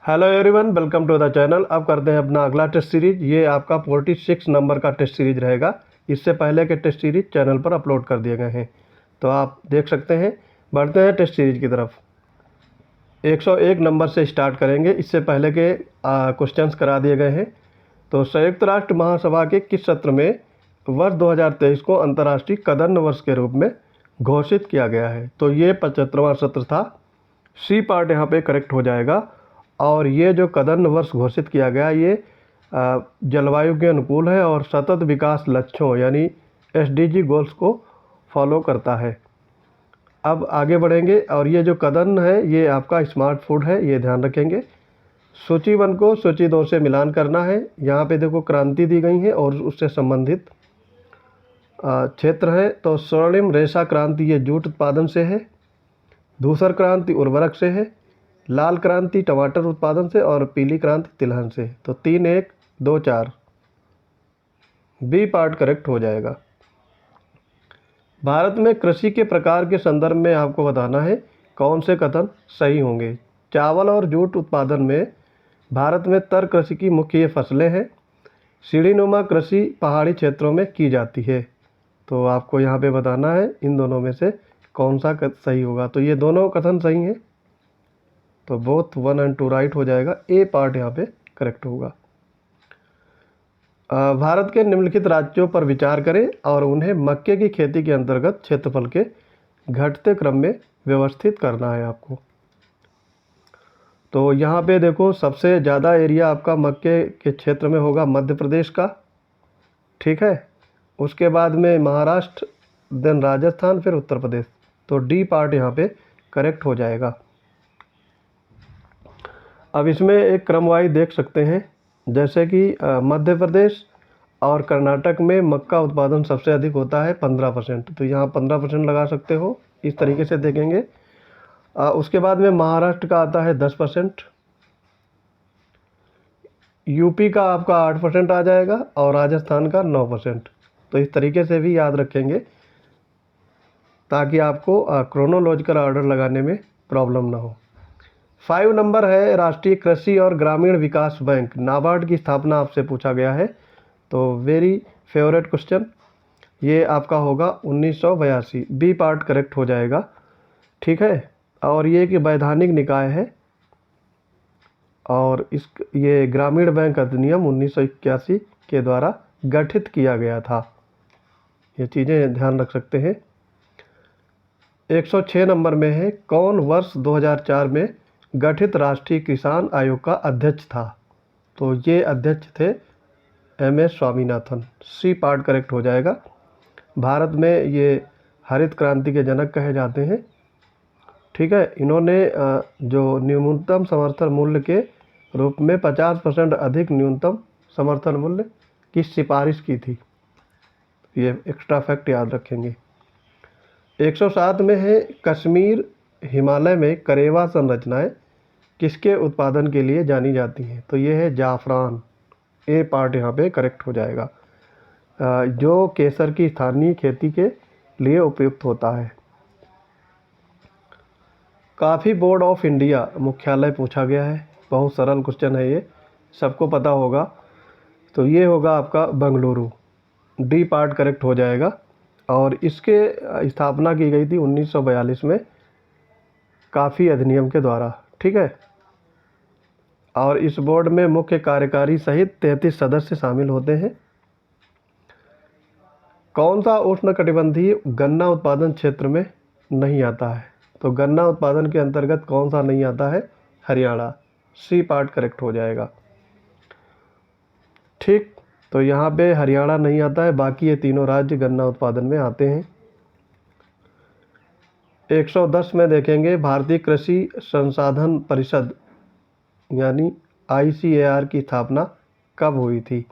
Hello everyone, welcome to the channel. अब करते हैं अपना अगला टेस्ट सीरीज। ये आपका 46 नंबर का टेस्ट सीरीज रहेगा। इससे पहले के टेस्ट सीरीज चैनल पर अपलोड कर दिए गए हैं, तो आप देख सकते हैं। बढ़ते हैं टेस्ट सीरीज की तरफ। 101 नंबर से स्टार्ट करेंगे। इससे पहले के क्वेश्चंस करा दिए गए हैं। तो संयुक्त राष्ट्र महासभा के किस सत्र में वर्ष 2023 को अंतर्राष्ट्रीय कदर्न वर्ष के रूप में घोषित किया गया है? तो ये 75वां सत्र था। सी पार्ट यहाँ पे करेक्ट हो जाएगा। और ये जो कदर्न वर्ष घोषित किया गया, ये जलवायु के अनुकूल है और सतत विकास लक्ष्यों यानी एसडीजी गोल्स को फॉलो करता है। अब आगे बढ़ेंगे। और ये जो कदर्न है ये आपका स्मार्ट फूड है, ये ध्यान रखेंगे। सूची 1 को सूची 2 से मिलान करना है। यहाँ पे देखो क्रांति दी गई है और उससे संबंधित क्षेत्र है। तो स्वर्णिम रेशा क्रांति ये जूट उत्पादन से है। धूसर क्रांति उर्वरक से है। लाल क्रांति टमाटर उत्पादन से और पीली क्रांति तिलहन से। तो 3, 1, 2, 4 बी पार्ट करेक्ट हो जाएगा। भारत में कृषि के प्रकार के संदर्भ में आपको बताना है कौन से कथन सही होंगे। चावल और जूट उत्पादन में भारत में तर कृषि की मुख्य फसलें हैं। सीढ़ीनुमा कृषि पहाड़ी क्षेत्रों में की जाती है। तो आपको यहाँ पे बताना है इन दोनों में से कौन सा सही होगा। तो ये दोनों कथन सही हैं, तो बोथ 1 और 2 राइट हो जाएगा। ए पार्ट यहाँ पे करेक्ट होगा। भारत के निम्नलिखित राज्यों पर विचार करें और उन्हें मक्के की खेती के अंतर्गत क्षेत्रफल के घटते क्रम में व्यवस्थित करना है आपको। तो यहाँ पे देखो सबसे ज़्यादा एरिया आपका मक्के के क्षेत्र में होगा मध्य प्रदेश का, ठीक है। उसके बाद में महाराष्ट्र, देन राजस्थान, फिर उत्तर प्रदेश। तो डी पार्ट यहाँ पे करेक्ट हो जाएगा। अब इसमें एक क्रमवाइज देख सकते हैं, जैसे कि मध्य प्रदेश और कर्नाटक में मक्का उत्पादन सबसे अधिक होता है 15%। तो यहाँ 15% लगा सकते हो, इस तरीके से देखेंगे। उसके बाद में महाराष्ट्र का आता है 10%, यूपी का आपका 8% आ जाएगा और राजस्थान का 9%। तो इस तरीके से भी याद रखेंगे ताकि आपको क्रोनोलॉजिकल ऑर्डर लगाने में प्रॉब्लम ना हो। 5 नंबर है राष्ट्रीय कृषि और ग्रामीण विकास बैंक नाबार्ड की स्थापना आपसे पूछा गया है। तो वेरी फेवरेट क्वेश्चन, ये आपका होगा 1982। बी पार्ट करेक्ट हो जाएगा, ठीक है। और ये कि वैधानिक निकाय है और ये ग्रामीण बैंक अधिनियम 1981 के द्वारा गठित किया गया था। ये चीज़ें ध्यान रख सकते हैं। 106 नंबर में है कौन वर्ष 2004 में गठित राष्ट्रीय किसान आयोग का अध्यक्ष था? तो ये अध्यक्ष थे MS Swaminathan. C part correct हो जाएगा। भारत में ये हरित क्रांति के जनक कहे जाते हैं, ठीक है। इन्होंने जो न्यूनतम समर्थन मूल्य के रूप में 50% अधिक न्यूनतम समर्थन मूल्य की सिफारिश की थी। ये एक्स्ट्रा फैक्ट याद रखेंगे। 107 में है कश्मीर हिमालय में करेवा संरचनाएं किसके उत्पादन के लिए जानी जाती हैं? तो ये है जाफरान। ए पार्ट यहाँ पे करेक्ट हो जाएगा, जो केसर की स्थानीय खेती के लिए उपयुक्त होता है। कॉफ़ी बोर्ड ऑफ इंडिया मुख्यालय पूछा गया है। बहुत सरल क्वेश्चन है, ये सबको पता होगा। तो ये होगा आपका बेंगलुरु। डी पार्ट करेक्ट हो जाएगा। और इसके स्थापना की गई थी 1942 में कॉफ़ी अधिनियम के द्वारा, ठीक है। और इस बोर्ड में मुख्य कार्यकारी सहित 33 सदस्य शामिल होते हैं। कौन सा उष्णकटिबंधीय गन्ना उत्पादन क्षेत्र में नहीं आता है? तो गन्ना उत्पादन के अंतर्गत कौन सा नहीं आता है? हरियाणा। सी पार्ट करेक्ट हो जाएगा, ठीक। तो यहाँ पे हरियाणा नहीं आता है, बाकी ये तीनों राज्य गन्ना उत्पादन में आते हैं। 110 में देखेंगे भारतीय कृषि संसाधन परिषद यानी ICAR की स्थापना कब हुई थी?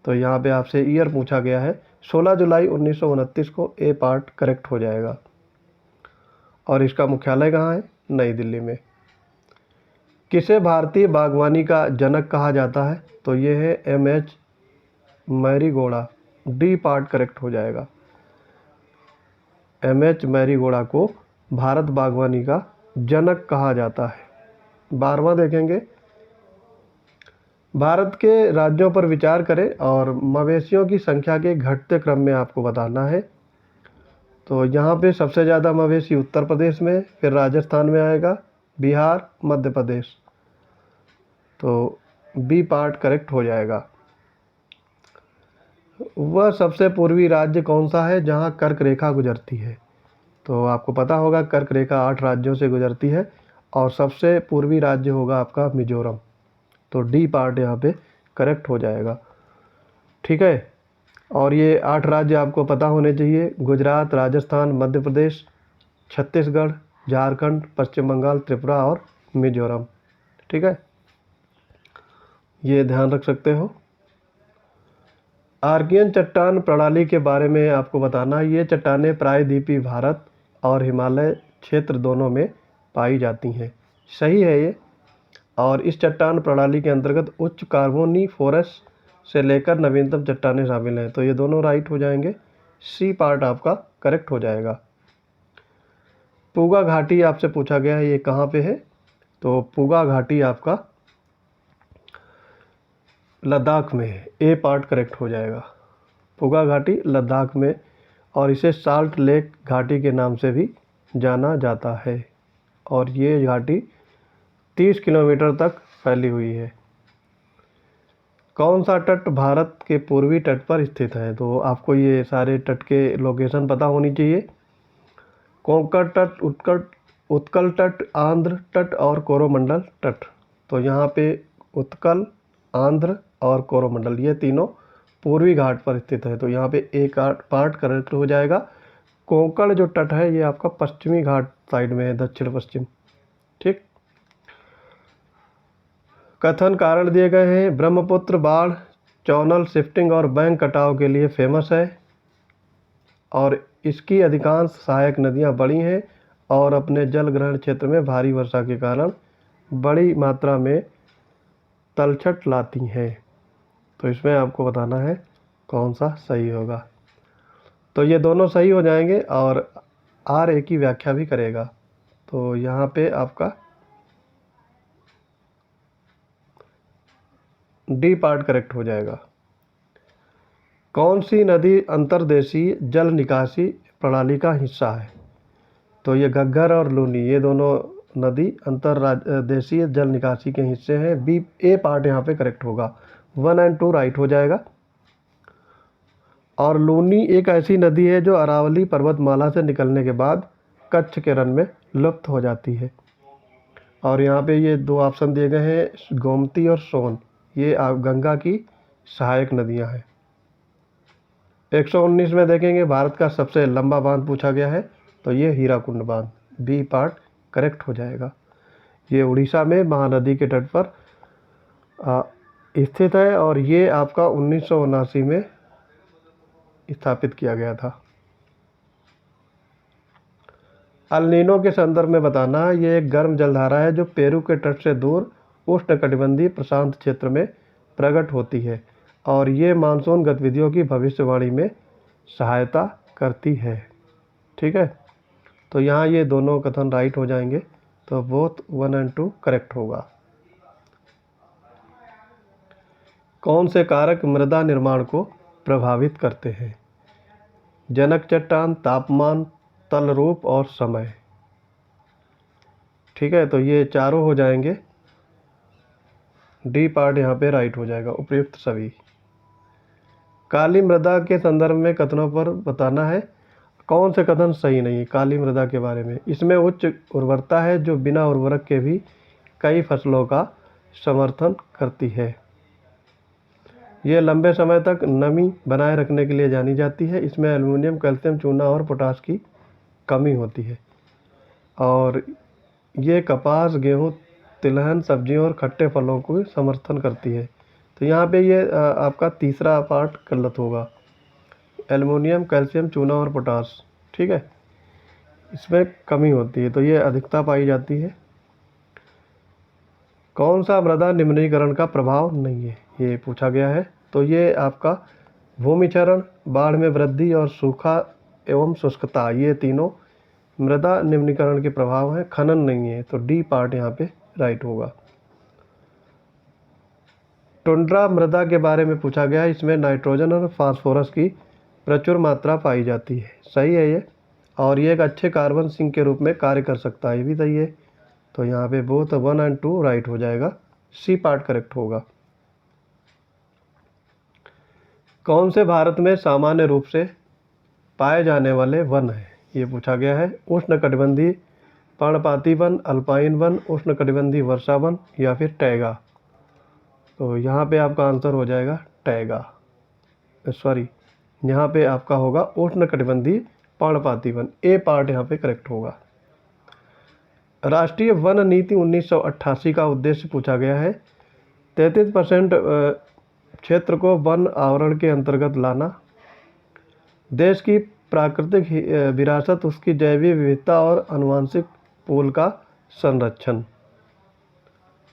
तो यहाँ पे आपसे ईयर पूछा गया है। 16 जुलाई 1929 को। ए पार्ट करेक्ट हो जाएगा। और इसका मुख्यालय कहाँ है? नई दिल्ली में। किसे भारतीय बागवानी का जनक कहा जाता है? तो ये है MS मैरीगोड़ा। डी पार्ट करेक्ट हो जाएगा। MS मैरीगोड़ा को भारत बागवानी का जनक कहा जाता है। 12वां देखेंगे भारत के राज्यों पर विचार करें और मवेशियों की संख्या के घटते क्रम में आपको बताना है। तो यहाँ पे सबसे ज़्यादा मवेशी उत्तर प्रदेश में, फिर राजस्थान में आएगा, बिहार, मध्य प्रदेश। तो बी पार्ट करेक्ट हो जाएगा। वह सबसे पूर्वी राज्य कौन सा है जहाँ कर्क रेखा गुजरती है? तो आपको पता होगा कर्क रेखा 8 राज्यों से गुजरती है और सबसे पूर्वी राज्य होगा आपका मिजोरम। तो डी पार्ट यहाँ पे करेक्ट हो जाएगा। ठीक है, और ये 8 राज्य आपको पता होने चाहिए: गुजरात, राजस्थान, मध्य प्रदेश, छत्तीसगढ़, झारखंड, पश्चिम बंगाल, त्रिपुरा और मिजोरम। ठीक है, ये ध्यान रख सकते हो। आर्कियन चट्टान प्रणाली के बारे में आपको बताना है। ये चट्टानें प्रायद्वीपीय भारत और हिमालय क्षेत्र दोनों में पाई जाती हैं। सही है ये। और इस चट्टान प्रणाली के अंतर्गत उच्च कार्बोनिफोरस से लेकर नवीनतम चट्टानें शामिल हैं। तो ये दोनों राइट हो जाएंगे। सी पार्ट आपका करेक्ट हो जाएगा। पूगा घाटी आपसे पूछा गया है, ये कहाँ पे है? तो पूगा घाटी आपका लद्दाख में है। ए पार्ट करेक्ट हो जाएगा। पूगा घाटी लद्दाख में, और इसे साल्ट लेक घाटी के नाम से भी जाना जाता है। और ये घाटी 30 किलोमीटर तक फैली हुई है। कौन सा तट भारत के पूर्वी तट पर स्थित है? तो आपको ये सारे तट के लोकेशन पता होनी चाहिए। कोंकण तट, उत्कल तट, आंध्र तट और कोरोमंडल तट। तो यहाँ पे उत्कल, आंध्र और कोरोमंडल ये तीनों पूर्वी घाट पर स्थित है। तो यहाँ पे एक पार्ट करेक्ट हो जाएगा। कोंकण जो तट है ये आपका पश्चिमी घाट साइड में है, दक्षिण पश्चिम। ठीक। कथन कारण दिए गए हैं। ब्रह्मपुत्र बाढ़, चैनल शिफ्टिंग और बैंक कटाव के लिए फेमस है और इसकी अधिकांश सहायक नदियाँ बड़ी हैं और अपने जल ग्रहण क्षेत्र में भारी वर्षा के कारण बड़ी मात्रा में तलछट लाती हैं। तो इसमें आपको बताना है कौन सा सही होगा। तो ये दोनों सही हो जाएंगे और आर ए की व्याख्या भी करेगा। तो यहाँ पे आपका डी पार्ट करेक्ट हो जाएगा। कौन सी नदी अंतर्देशीय जल निकासी प्रणाली का हिस्सा है? तो ये घग्गर और लूनी, ये दोनों नदी अंतर्देशीय जल निकासी के हिस्से हैं। बी ए पार्ट यहाँ पे करेक्ट होगा। 1 और 2 राइट हो जाएगा। और लूनी एक ऐसी नदी है जो अरावली पर्वतमाला से निकलने के बाद कच्छ के रण में लुप्त हो जाती है। और यहाँ पे ये 2 ऑप्शन दिए गए हैं, गोमती और सोन, ये गंगा की सहायक नदियाँ हैं। 119 में देखेंगे भारत का सबसे लंबा बांध पूछा गया है। तो ये हीराकुंड बांध, बी पार्ट करेक्ट हो जाएगा। ये उड़ीसा में महानदी के तट पर स्थित है और ये आपका 1979 में स्थापित किया गया था। अल नीनो के संदर्भ में बताना है। ये एक गर्म जलधारा है जो पेरू के तट से दूर उष्णकटिबंधीय प्रशांत क्षेत्र में प्रकट होती है और ये मानसून गतिविधियों की भविष्यवाणी में सहायता करती है। ठीक है, तो यहाँ ये दोनों कथन राइट हो जाएंगे। तो बोथ 1 और 2 करेक्ट होगा। कौन से कारक मृदा निर्माण को प्रभावित करते हैं? जनक चट्टान, तापमान, तल रूप और समय। ठीक है, तो ये चारों हो जाएंगे। डी पार्ट यहाँ पे राइट हो जाएगा, उपयुक्त सभी। काली मृदा के संदर्भ में कथनों पर बताना है। कौन से कथन सही नहीं है काली मृदा के बारे में? इसमें उच्च उर्वरता है जो बिना उर्वरक के भी कई फसलों का समर्थन करती है। ये लंबे समय तक नमी बनाए रखने के लिए जानी जाती है। इसमें एल्युमिनियम, कैल्शियम, चूना और पोटाश की कमी होती है। और ये कपास, गेहूँ, तिलहन, सब्जियों और खट्टे फलों को समर्थन करती है। तो यहाँ पे ये आपका तीसरा पार्ट गलत होगा। एल्युमिनियम, कैल्शियम, चूना और पोटाश, ठीक है, इसमें कमी होती है, तो ये अधिकता पाई जाती है। कौन सा मृदा निम्नीकरण का प्रभाव नहीं है, ये पूछा गया है। तो ये आपका भूमिक्षरण, बाढ़ में वृद्धि और सूखा एवं शुष्कता, ये तीनों मृदा निम्नीकरण के प्रभाव हैं, खनन नहीं है। तो डी पार्ट यहाँ पे राइट होगा। टुंड्रा मृदा के बारे में पूछा गया है। इसमें नाइट्रोजन और फास्फोरस की प्रचुर मात्रा पाई जाती है। सही है ये। और ये एक अच्छे कार्बन सिंक के रूप में कार्य कर सकता है, ये भी सही है। तो यहाँ पे बोथ 1 और 2 राइट हो जाएगा, सी पार्ट करेक्ट होगा। कौन से भारत में सामान्य रूप से पाए जाने वाले वन हैं, ये पूछा गया है। उष्णकटिबंधीय पर्णपाती वन, अल्पाइन वन, उष्णकटिबंधीय वर्षा वन या फिर टैगा। तो यहाँ पे आपका आंसर हो जाएगा टैगा, सॉरी यहाँ पे आपका होगा उष्णकटिबंधीय पर्णपाती वन, ए पार्ट यहाँ पे करेक्ट होगा। राष्ट्रीय वन नीति 1988 का उद्देश्य पूछा गया है। 33% क्षेत्र को वन आवरण के अंतर्गत लाना, देश की प्राकृतिक विरासत, उसकी जैविक विविधता और आनुवंशिक पूल का संरक्षण।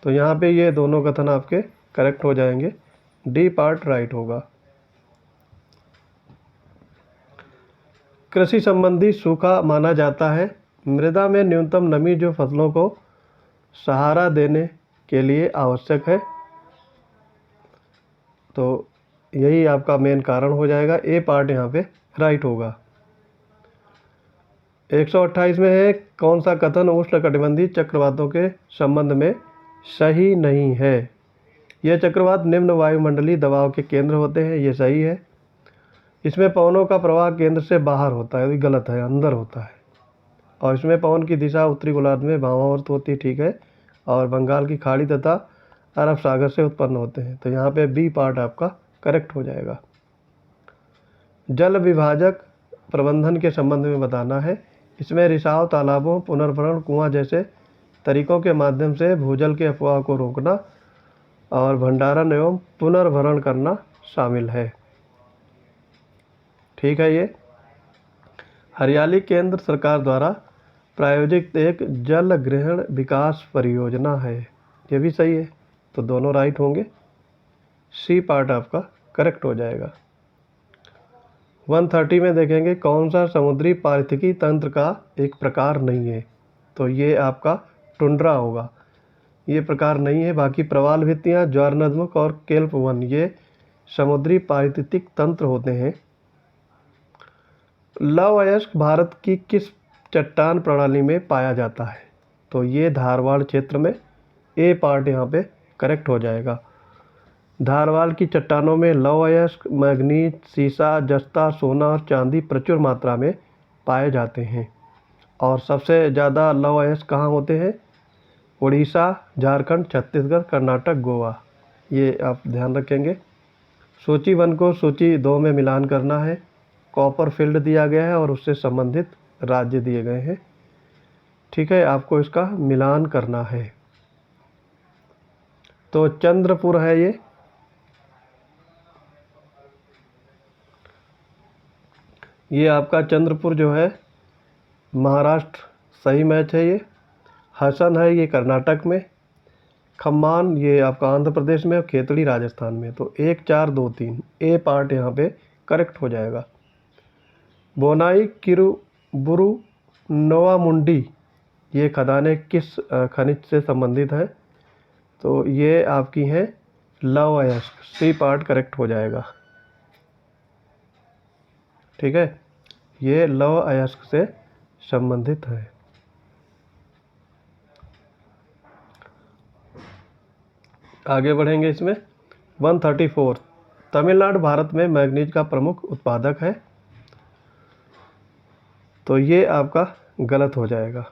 तो यहाँ पे ये दोनों कथन आपके करेक्ट हो जाएंगे, डी पार्ट राइट होगा। कृषि संबंधी सूखा माना जाता है मृदा में न्यूनतम नमी जो फसलों को सहारा देने के लिए आवश्यक है। तो यही आपका मेन कारण हो जाएगा, ए पार्ट यहाँ पे राइट होगा। 128 में है, कौन सा कथन उष्णकटिबंधीय चक्रवातों के संबंध में सही नहीं है। ये चक्रवात निम्न वायुमंडलीय दबाव के केंद्र होते हैं, ये सही है। इसमें पवनों का प्रवाह केंद्र से बाहर होता है, ये गलत है, अंदर होता है। और इसमें पवन की दिशा उत्तरी गोलार्ध में वामावर्त होती है, ठीक है। और बंगाल की खाड़ी तथा अरब सागर से उत्पन्न होते हैं। तो यहाँ पे बी पार्ट आपका करेक्ट हो जाएगा। जल विभाजक प्रबंधन के संबंध में बताना है। इसमें रिसाव, तालाबों, पुनर्भरण, कुआं जैसे तरीकों के माध्यम से भूजल के अफवाह को रोकना और भंडारण एवं पुनर्भरण करना शामिल है, ठीक है। ये हरियाली केंद्र सरकार द्वारा प्रायोजित एक जल ग्रहण विकास परियोजना है, ये भी सही है। तो दोनों राइट होंगे, सी पार्ट आपका करेक्ट हो जाएगा। 130 में देखेंगे, कौन सा समुद्री पारिस्थितिकी तंत्र का एक प्रकार नहीं है। तो ये आपका टुंड्रा होगा, ये प्रकार नहीं है। बाकी प्रवाल भित्तियाँ, ज्वारनदमुख और केल्प वन ये समुद्री पारिस्थितिक तंत्र होते हैं। लव अयस्क भारत की किस चट्टान प्रणाली में पाया जाता है। तो ये धारवाड़ क्षेत्र में, ए पार्ट यहाँ पे करेक्ट हो जाएगा। धारवाड़ की चट्टानों में लव अयस्क, मैग्नीज, सीसा, जस्ता, सोना और चांदी प्रचुर मात्रा में पाए जाते हैं। और सबसे ज़्यादा लव अयस्क कहाँ होते हैं, उड़ीसा, झारखंड, छत्तीसगढ़, कर्नाटक, गोवा, ये आप ध्यान रखेंगे। सूची 1 को सूची 2 में मिलान करना है। कॉपर फील्ड दिया गया है और उससे संबंधित राज्य दिए गए हैं, ठीक है। आपको इसका मिलान करना है। तो चंद्रपुर है ये आपका चंद्रपुर जो है महाराष्ट्र, सही मैच है ये। हसन है ये कर्नाटक में। खम्मान ये आपका आंध्र प्रदेश में और खेतड़ी राजस्थान में। तो 1 4 2 3 ए पार्ट यहाँ पे करेक्ट हो जाएगा। बोनाई किरुबुरु नोवामुंडी ये खदानें किस खनिज से संबंधित हैं। तो ये आपकी हैं लव अयस्क, सी पार्ट करेक्ट हो जाएगा, ठीक है। ये लव अयस्क से संबंधित है। आगे बढ़ेंगे इसमें। 134, तमिलनाडु भारत में मैग्नीज का प्रमुख उत्पादक है। तो ये आपका गलत हो जाएगा।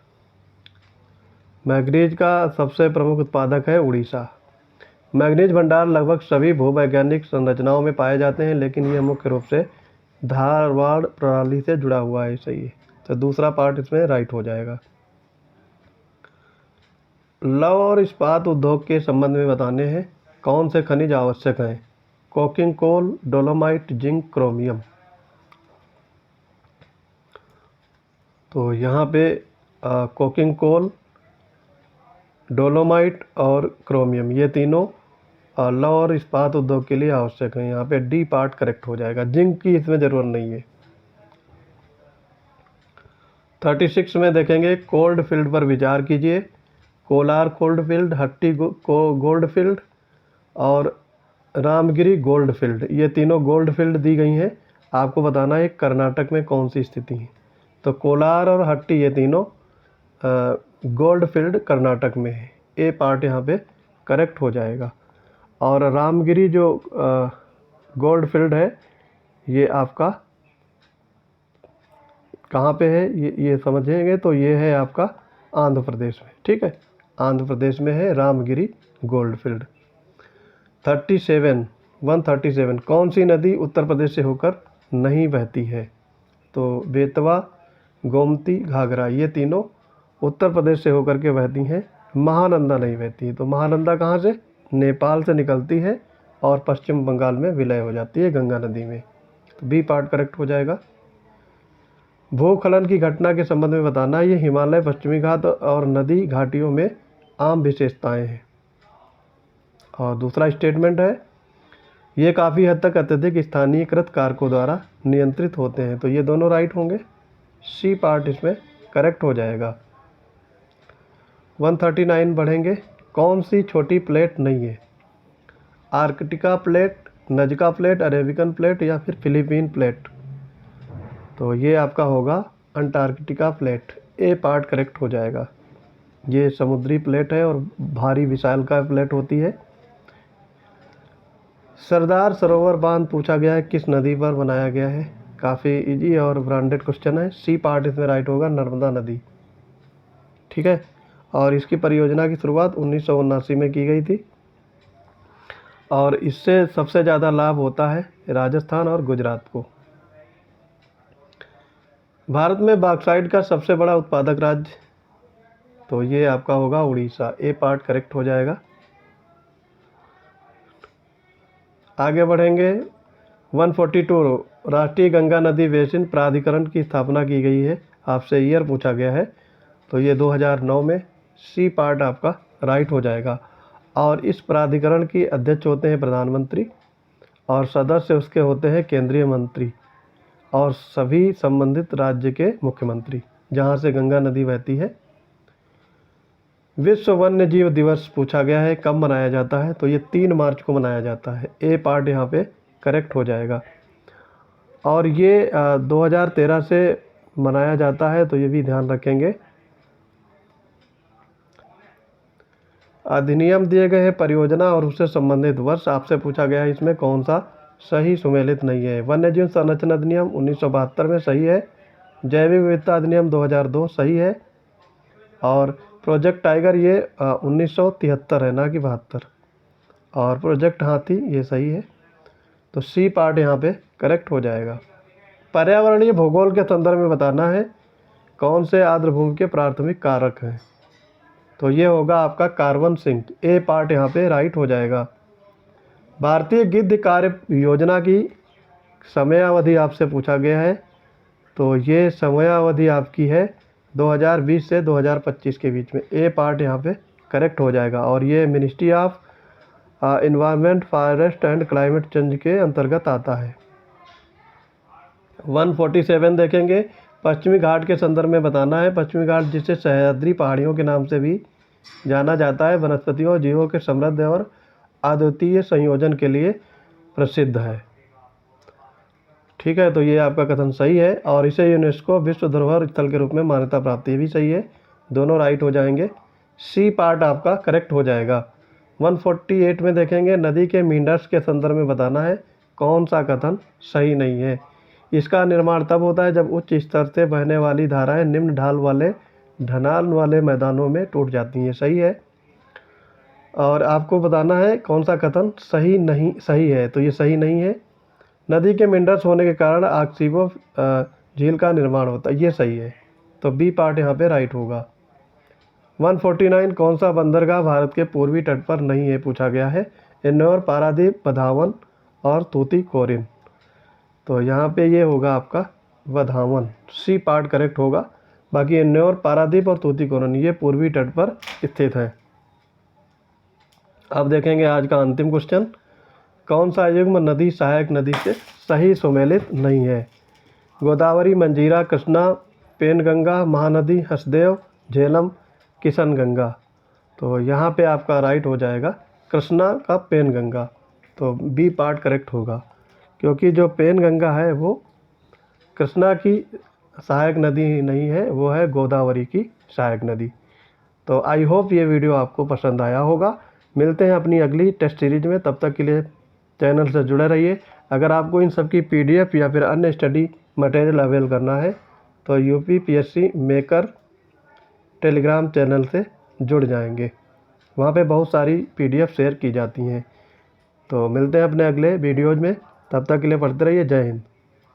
मैग्नीज का सबसे प्रमुख उत्पादक है उड़ीसा। मैग्नीज भंडार लगभग सभी भूवैज्ञानिक संरचनाओं में पाए जाते हैं, लेकिन यह मुख्य रूप से धारवाड़ प्रणाली से जुड़ा हुआ है, सही है। तो दूसरा पार्ट इसमें राइट हो जाएगा। लौह और इस्पात उद्योग के संबंध में बताने हैं, कौन से खनिज आवश्यक हैं। Coking coal, dolomite, zinc, chromium. तो यहाँ पे कोकिंग कोल, डोलोमाइट और क्रोमियम ये तीनों लौह और इस्पात उद्योग के लिए आवश्यक है। यहाँ पे डी पार्ट करेक्ट हो जाएगा, जिंक की इसमें ज़रूरत नहीं है। 36 में देखेंगे, कोल्ड फील्ड पर विचार कीजिए। कोलार कोल्ड फील्ड, हट्टी गोल्ड फील्ड और रामगिरी, गोल्ड फील्ड, ये तीनों गोल्ड फील्ड दी गई हैं। आपको बताना है कर्नाटक में कौन सी स्थिति है। तो कोलार और हट्टी ये तीनों गोल्ड फील्ड कर्नाटक में है। ए पार्ट यहाँ पे करेक्ट हो जाएगा। और रामगिरी जो गोल्ड फील्ड है ये आपका कहाँ पे है, ये समझेंगे तो ये है आपका आंध्र प्रदेश में। ठीक है, आंध्र प्रदेश में है रामगिरी गोल्ड फील्ड। 137 कौन सी नदी उत्तर प्रदेश से होकर नहीं बहती है। तो बेतवा, गोमती, घाघरा ये तीनों उत्तर प्रदेश से होकर के बहती हैं। महानंदा नहीं बहती है। तो महानंदा कहाँ से, नेपाल से निकलती है और पश्चिम बंगाल में विलय हो जाती है गंगा नदी में। तो बी पार्ट करेक्ट हो जाएगा। भूस्खलन की घटना के संबंध में बताना, ये हिमालय, पश्चिमी घाट और नदी घाटियों में आम विशेषताएं हैं। और दूसरा स्टेटमेंट है, ये काफ़ी हद तक अत्यधिक स्थानीयकृत कारकों द्वारा नियंत्रित होते हैं। तो ये दोनों राइट होंगे। सी पार्ट इसमें करेक्ट हो जाएगा। 139 बढ़ेंगे। कौन सी छोटी प्लेट नहीं है। Arctica plate, Nazca plate, Arabian plate या फिर फिलीपीन प्लेट। तो ये आपका होगा Antarctica plate. A part correct हो जाएगा। ये समुद्री प्लेट है और भारी विशालकाय प्लेट होती है। सरदार सरोवर बांध पूछा गया है किस नदी पर बनाया गया है। काफ़ी इजी और ब्रांडेड क्वेश्चन है। सी पार्ट इसमें राइट होगा, नर्मदा नदी। ठीक है, और इसकी परियोजना की शुरुआत 1979 में की गई थी और इससे सबसे ज़्यादा लाभ होता है राजस्थान और गुजरात को। भारत में बॉक्साइट का सबसे बड़ा उत्पादक राज्य, तो ये आपका होगा उड़ीसा। ए पार्ट करेक्ट हो जाएगा। आगे बढ़ेंगे। 142 राष्ट्रीय गंगा नदी बेसिन प्राधिकरण की स्थापना की गई है। आपसे ईयर पूछा गया है, तो ये 2009 में। सी पार्ट आपका राइट हो जाएगा। और इस प्राधिकरण की अध्यक्ष होते हैं प्रधानमंत्री और सदस्य उसके होते हैं केंद्रीय मंत्री और सभी संबंधित राज्य के मुख्यमंत्री जहाँ से गंगा नदी बहती है। विश्व वन्य जीव दिवस पूछा गया है, कब मनाया जाता है। तो ये 3 मार्च को मनाया जाता है। ए पार्ट यहाँ पे करेक्ट हो जाएगा। और ये 2013 से मनाया जाता है, तो ये भी ध्यान रखेंगे। अधिनियम दिए गए हैं परियोजना और उससे संबंधित वर्ष आपसे पूछा गया है इसमें कौन सा सही सुमेलित नहीं है। वन्यजीव संरक्षण अधिनियम 1972 में सही है। जैविक विविधता अधिनियम 2002 सही है। और प्रोजेक्ट टाइगर ये 1973 है, ना कि 72। और प्रोजेक्ट हाथी ये सही है। तो सी पार्ट यहाँ पे करेक्ट हो जाएगा। पर्यावरणीय भूगोल के संदर्भ में बताना है कौन से आर्द्रभूमि के प्राथमिक कारक हैं। तो ये होगा आपका कार्बन सिंक। ए पार्ट यहाँ पे राइट हो जाएगा। भारतीय गिद्ध कार्य योजना की समयावधि आपसे पूछा गया है, तो ये समयावधि आपकी है 2020 से 2025 के बीच में। ए पार्ट यहाँ पे करेक्ट हो जाएगा। और ये ministry of environment, forest and climate change के अंतर्गत आता है। 147 देखेंगे। पश्चिमी घाट के संदर्भ में बताना है। पश्चिमी घाट जिसे सह्याद्री पहाड़ियों के नाम से भी जाना जाता है, वनस्पतियों और जीवों के समृद्ध और अद्वितीय संयोजन के लिए प्रसिद्ध है। ठीक है, तो ये आपका कथन सही है और इसे यूनेस्को विश्व धरोहर स्थल के रूप में मान्यता प्राप्त है, भी सही है। दोनों राइट हो जाएंगे। सी पार्ट आपका करेक्ट हो जाएगा। 148 में देखेंगे। नदी के मींडर्स के संदर्भ में बताना है कौन सा कथन सही नहीं है। इसका निर्माण तब होता है जब उच्च स्तर से बहने वाली धाराएं निम्न ढलान वाले मैदानों में टूट जाती हैं। सही है। और आपको बताना है कौन सा कथन सही है। तो ये सही नहीं है। नदी के मींडर्स होने के कारण आक्सीबो झील का निर्माण होता है, ये सही है। तो बी पार्ट यहाँ पे राइट होगा। 149 कौन सा बंदरगाह भारत के पूर्वी तट पर नहीं है पूछा गया है। इन्नौर, पारादीप, बधावन और तूतीकोरिन। तो यहाँ पे ये होगा आपका बधावन। सी पार्ट करेक्ट होगा। बाकी इन्नौर, पारादीप और तूतीकोरिन ये पूर्वी तट पर स्थित है। अब देखेंगे आज का अंतिम क्वेश्चन। कौन सा युग्म नदी सहायक नदी से सही सुमेलित नहीं है। गोदावरी, मंजीरा, कृष्णा, पेनगंगा, महानदी, हसदेव, झेलम, किशन गंगा। तो यहाँ पे आपका राइट हो जाएगा कृष्णा का पेनगंगा। तो बी पार्ट करेक्ट होगा, क्योंकि जो पेनगंगा है वो कृष्णा की सहायक नदी नहीं है, वो है गोदावरी की सहायक नदी। तो आई होप ये वीडियो आपको पसंद आया होगा। मिलते हैं अपनी अगली टेस्ट सीरीज में, तब तक के लिए चैनल से जुड़े रहिए। अगर आपको इन सब की PDF या फिर अन्य स्टडी मटेरियल अवेल करना है तो UPPSC मेकर टेलीग्राम चैनल से जुड़ जाएंगे, वहाँ पे बहुत सारी PDF शेयर की जाती हैं। तो मिलते हैं अपने अगले वीडियोज़ में, तब तक के लिए पढ़ते रहिए। जय हिंद।